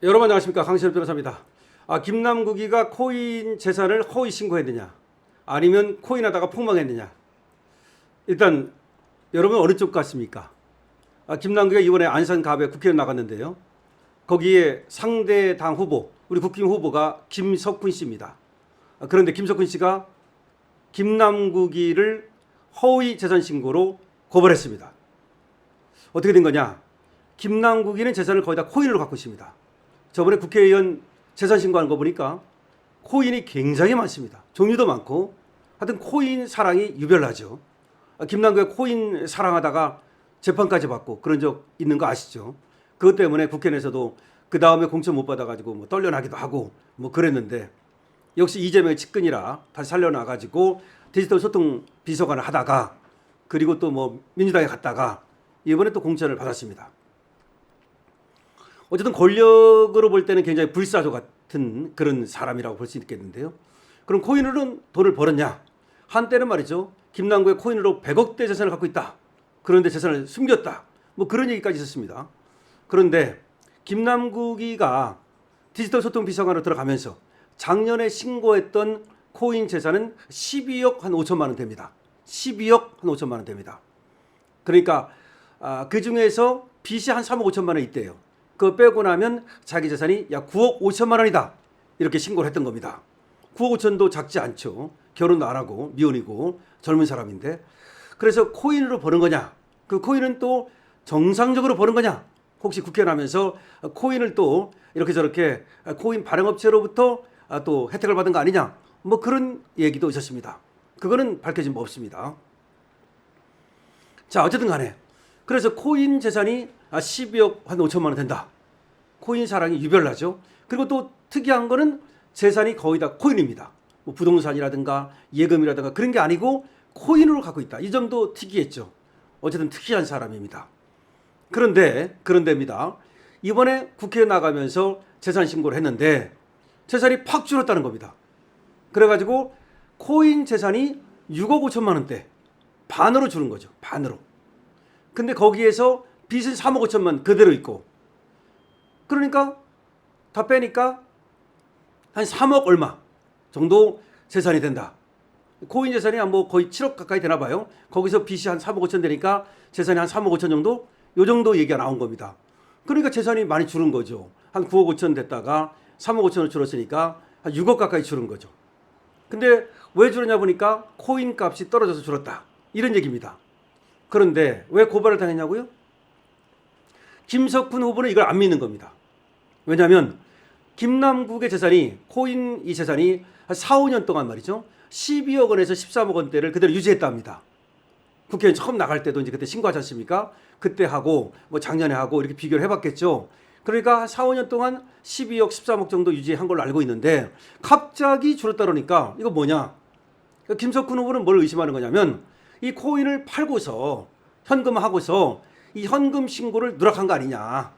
여러분 안녕하십니까, 강신엽 변호사입니다. 김남국이가 코인 재산을 허위 신고했느냐, 아니면 코인하다가 폭망했느냐. 일단 여러분 어느 쪽 같습니까? 김남국이가 이번에 안산갑에 국회의원 나갔는데요, 거기에 상대 당 후보, 우리 국힘 후보가 김석훈 씨입니다. 그런데 김석훈 씨가 김남국이를 허위 재산 신고로 고발했습니다. 어떻게 된 거냐? 김남국이는 재산을 거의 다 코인으로 갖고 있습니다. 저번에 국회의원 재산 신고하는 거 보니까 코인이 굉장히 많습니다. 종류도 많고 하여튼 코인 사랑이 유별나죠. 김남국이 코인 사랑하다가 재판까지 받고 그런 적 있는 거 아시죠? 그것 때문에 국회 내에서도 그 다음에 공천 못 받아가지고 뭐 떨려나기도 하고 뭐 그랬는데, 역시 이재명의 측근이라 다시 살려놔가지고 디지털 소통 비서관을 하다가, 그리고 또 뭐 민주당에 갔다가 이번에 또 공천을 받았습니다. 어쨌든 권력으로 볼 때는 굉장히 불사조 같은 그런 사람이라고 볼 수 있겠는데요. 그럼 코인으로는 돈을 벌었냐? 한때는 말이죠, 김남국의 코인으로 100억대 재산을 갖고 있다, 그런데 재산을 숨겼다, 뭐 그런 얘기까지 있었습니다. 그런데 김남국이가 디지털 소통 비서관으로 들어가면서 작년에 신고했던 코인 재산은 12억 한 5천만 원 됩니다. 12억 한 5천만 원 됩니다. 그러니까 그 중에서 빚이 한 3억 5천만 원 있대요. 그거 빼고 나면 자기 재산이 약 9억 5천만 원이다, 이렇게 신고를 했던 겁니다. 9억 5천도 작지 않죠. 결혼도 안 하고 미혼이고 젊은 사람인데. 그래서 코인으로 버는 거냐, 그 코인은 또 정상적으로 버는 거냐, 혹시 국회의원 하면서 코인을 또 이렇게 저렇게 코인 발행업체로부터 또 혜택을 받은 거 아니냐, 뭐 그런 얘기도 있었습니다. 그거는 밝혀진 바 없습니다. 자, 어쨌든 간에 그래서 코인 재산이 12억 한 5천만 원 된다. 코인 사랑이 유별나죠. 그리고 또 특이한 거는 재산이 거의 다 코인입니다. 뭐 부동산이라든가 예금이라든가 그런 게 아니고 코인으로 갖고 있다. 이 점도 특이했죠. 어쨌든 특이한 사람입니다. 그런데입니다. 이번에 국회에 나가면서 재산 신고를 했는데 재산이 팍 줄었다는 겁니다. 그래가지고 코인 재산이 6억 5천만 원대, 반으로 줄은 거죠. 반으로. 근데 거기에서 빚은 3억 5천만 그대로 있고, 그러니까 다 빼니까 한 3억 얼마 정도 재산이 된다. 코인 재산이 뭐 거의 7억 가까이 되나 봐요. 거기서 빚이 한 3억 5천 되니까 재산이 한 3억 5천 정도, 요 정도 얘기가 나온 겁니다. 그러니까 재산이 많이 줄은 거죠. 한 9억 5천 됐다가 3억 5천으로 줄었으니까 한 6억 가까이 줄은 거죠. 근데 왜 줄었냐 보니까 코인 값이 떨어져서 줄었다, 이런 얘기입니다. 그런데 왜 고발을 당했냐고요? 김석훈 후보는 이걸 안 믿는 겁니다. 왜냐하면 김남국의 재산이, 코인 이 재산이 한 4, 5년 동안 말이죠, 12억 원에서 13억 원대를 그대로 유지했답니다. 국회의원 처음 나갈 때도 이제 그때 신고하지 않습니까? 그때 하고 뭐 작년에 하고 이렇게 비교를 해봤겠죠. 그러니까 4, 5년 동안 12억, 13억 정도 유지한 걸로 알고 있는데 갑자기 줄었다 그러니까 이거 뭐냐? 김석훈 후보는 뭘 의심하는 거냐면 이 코인을 팔고서 현금화하고서 이 현금 신고를 누락한 거 아니냐,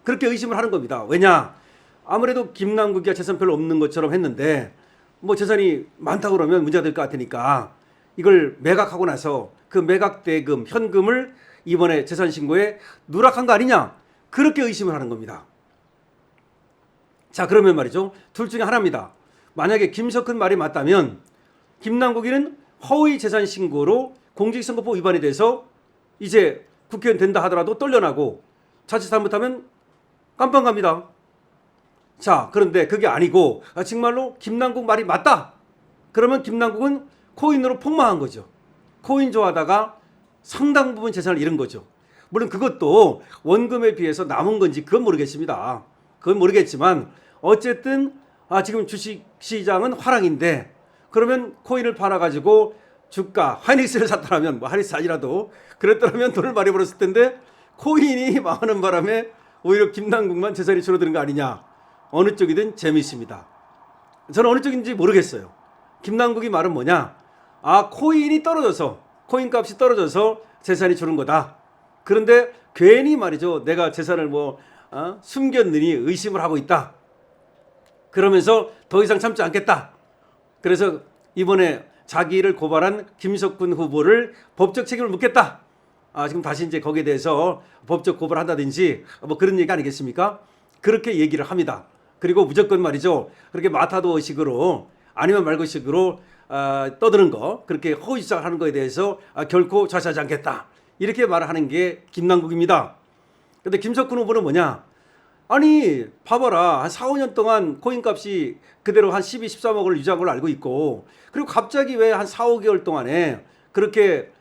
그렇게 의심을 하는 겁니다. 왜냐? 아무래도 김남국이가 재산 별로 없는 것처럼 했는데 뭐 재산이 많다고 그러면 문제가 될 것 같으니까 이걸 매각하고 나서 그 매각 대금, 현금을 이번에 재산 신고에 누락한 거 아니냐, 그렇게 의심을 하는 겁니다. 자, 그러면 말이죠, 둘 중에 하나입니다. 만약에 김석훈 말이 맞다면 김남국이는 허위 재산 신고로 공직선거법 위반이 돼서 이제 국회의원 된다 하더라도 떨려나고 자칫 잘못하면 깜빵 갑니다. 자, 그런데 그게 아니고 정말로 김남국 말이 맞다, 그러면 김남국은 코인으로 폭망한 거죠. 코인 좋아하다가 상당 부분 재산을 잃은 거죠. 물론 그것도 원금에 비해서 남은 건지 그건 모르겠습니다. 그건 모르겠지만 어쨌든 지금 주식시장은 화랑인데, 그러면 코인을 팔아가지고 주가 하이닉스를 샀더라면, 뭐 하이닉스 아니라도 그랬더라면 돈을 많이 벌었을 텐데 코인이 망하는 바람에 오히려 김남국만 재산이 줄어드는 거 아니냐. 어느 쪽이든 재미있습니다. 저는 어느 쪽인지 모르겠어요. 김남국이 말은 뭐냐? 코인이 떨어져서, 코인 값이 떨어져서 재산이 줄은 거다. 그런데 괜히 말이죠, 내가 재산을 숨겼느니 의심을 하고 있다. 그러면서 더 이상 참지 않겠다. 그래서 이번에 자기를 고발한 김석훈 후보를 법적 책임을 묻겠다. 지금 다시 이제 거기에 대해서 법적 고발한다든지 뭐 그런 얘기 아니겠습니까? 그렇게 얘기를 합니다. 그리고 무조건 말이죠. 그렇게 마타도식으로 아니면 말고식으로 떠드는 거, 그렇게 허위주장하는 거에 대해서 결코 좌시하지 않겠다. 이렇게 말하는 게 김남국입니다. 근데 김석훈 후보는 뭐냐? 아니 봐봐라, 한 4, 5년 동안 코인 값이 그대로 한 12, 13억을 유지한 걸로 알고 있고, 그리고 갑자기 왜 한 4, 5개월 동안에 그렇게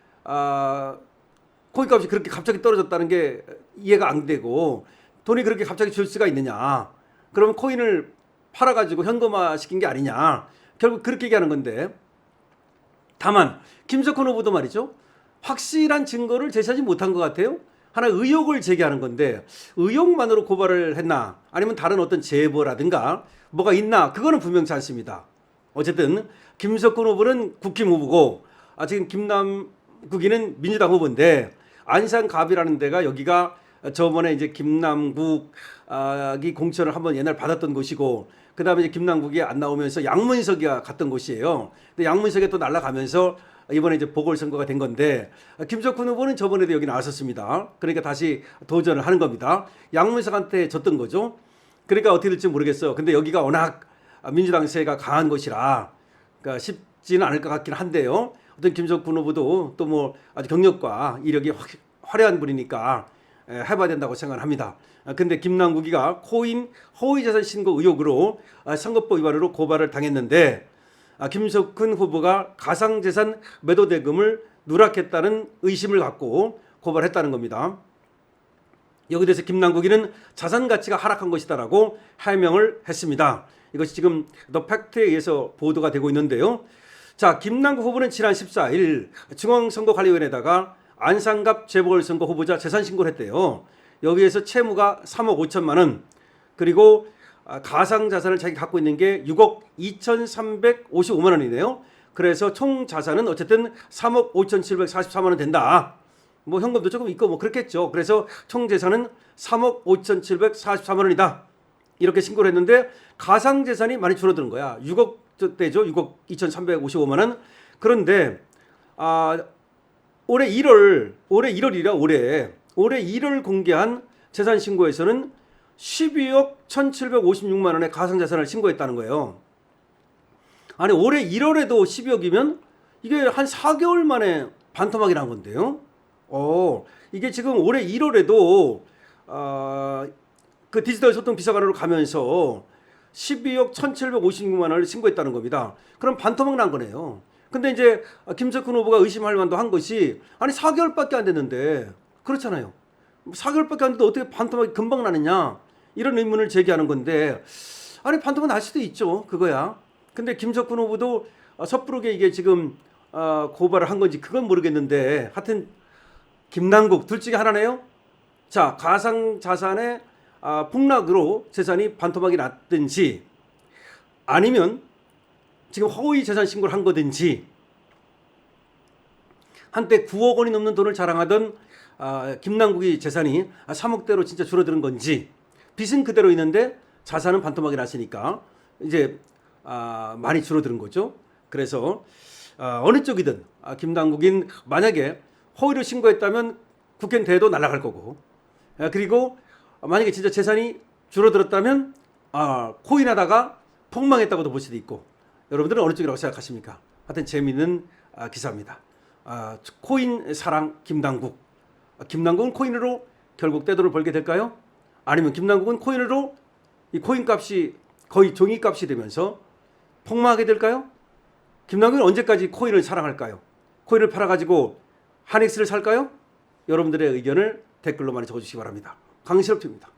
코인 값이 그렇게 갑자기 떨어졌다는 게 이해가 안 되고, 돈이 그렇게 갑자기 줄 수가 있느냐? 그러면 코인을 팔아가지고 현금화 시킨 게 아니냐? 결국 그렇게 얘기하는 건데, 다만 김석훈 후보도 말이죠, 확실한 증거를 제시하지 못한 것 같아요. 하나 의혹을 제기하는 건데, 의혹만으로 고발을 했나 아니면 다른 어떤 제보라든가 뭐가 있나, 그거는 분명치 않습니다. 어쨌든 김석훈 후보는 국힘 후보고, 지금 김남국이는 민주당 후보인데, 안산갑이라는 데가 여기가 저번에 이제 김남국이 공천을 한번 옛날 받았던 곳이고, 그 다음에 이제 김남국이 안 나오면서 양문석이가 갔던 곳이에요. 근데 양문석이 또 날아가면서 이번에 이제 보궐선거가 된 건데, 김석훈 후보는 저번에도 여기 나왔었습니다. 그러니까 다시 도전을 하는 겁니다. 양문석한테 졌던 거죠. 그러니까 어떻게 될지 모르겠어요. 근데 여기가 워낙 민주당 세가 강한 곳이라 그러니까 쉽지는 않을 것 같긴 한데요. 어떤 김석훈 후보도 또 뭐 아주 경력과 이력이 화려한 분이니까 해봐야 된다고 생각을 합니다. 근데 김남국이가 코인 허위자산 신고 의혹으로 선거법 위반으로 고발을 당했는데, 김석훈 후보가 가상재산 매도 대금을 누락했다는 의심을 갖고 고발했다는 겁니다. 여기에 대해서 김남국이는 자산 가치가 하락한 것이다라고 해명을 했습니다. 이것이 지금 더 팩트에 의해서 보도가 되고 있는데요. 자, 김남국 후보는 지난 14일 중앙선거관리위원회에다가 안산갑 재보궐선거 후보자 재산 신고를 했대요. 여기에서 채무가 3억 5천만 원, 그리고 가상자산을 자기 갖고 있는 게 6억 2,355만 원이네요. 그래서 총 자산은 어쨌든 3억 5,744만 원 된다. 뭐 현금도 조금 있고 뭐 그렇겠죠. 그래서 총 재산은 3억 5,744만 원이다. 이렇게 신고를 했는데, 가상재산이 많이 줄어드는 거야. 6억대죠. 6억 2,355만 원. 그런데 올해 1월이라 올해 1월 공개한 재산 신고에서는 12억 1,756만 원의 가상자산을 신고했다는 거예요. 아니 올해 1월에도 12억이면 이게 한 4개월 만에 반토막이 난 건데요. 이게 지금 올해 1월에도 그 디지털 소통 비서관으로 가면서 12억 1,756만 원을 신고했다는 겁니다. 그럼 반토막 난 거네요. 근데 이제 김석훈 후보가 의심할 만도 한 것이, 아니 4개월밖에 안 됐는데, 그렇잖아요. 4개월밖에 안 됐는데 어떻게 반토막이 금방 나느냐, 이런 의문을 제기하는 건데, 아니 반토막 날 수도 있죠. 그거야. 근데 김석훈 후보도 섣부르게 이게 지금 고발을 한 건지 그건 모르겠는데, 하여튼 김남국 둘 중에 하나네요. 자, 가상자산의 폭락으로 재산이 반토막이 났든지, 아니면 지금 허위 재산 신고를 한 거든지, 한때 9억 원이 넘는 돈을 자랑하던 김남국이 재산이 3억대로 진짜 줄어드는 건지, 빚은 그대로 있는데 자산은 반토막이 났으니까 이제 많이 줄어드는 거죠. 그래서 어느 쪽이든 김남국인 만약에 허위로 신고했다면 국회의원 대회도 날아갈 거고, 그리고 만약에 진짜 재산이 줄어들었다면 코인하다가 폭망했다고도 볼 수도 있고, 여러분들은 어느 쪽이라고 생각하십니까? 하여튼 재미있는 기사입니다. 코인 사랑 김남국. 김남국은 코인으로 결국 떼돈을 벌게 될까요? 아니면 김남국은 코인으로 이 코인 값이 거의 종이 값이 되면서 폭망하게 될까요? 김남국은 언제까지 코인을 사랑할까요? 코인을 팔아가지고 하닉스를 살까요? 여러분들의 의견을 댓글로 많이 적어주시기 바랍니다. 강실업입니다.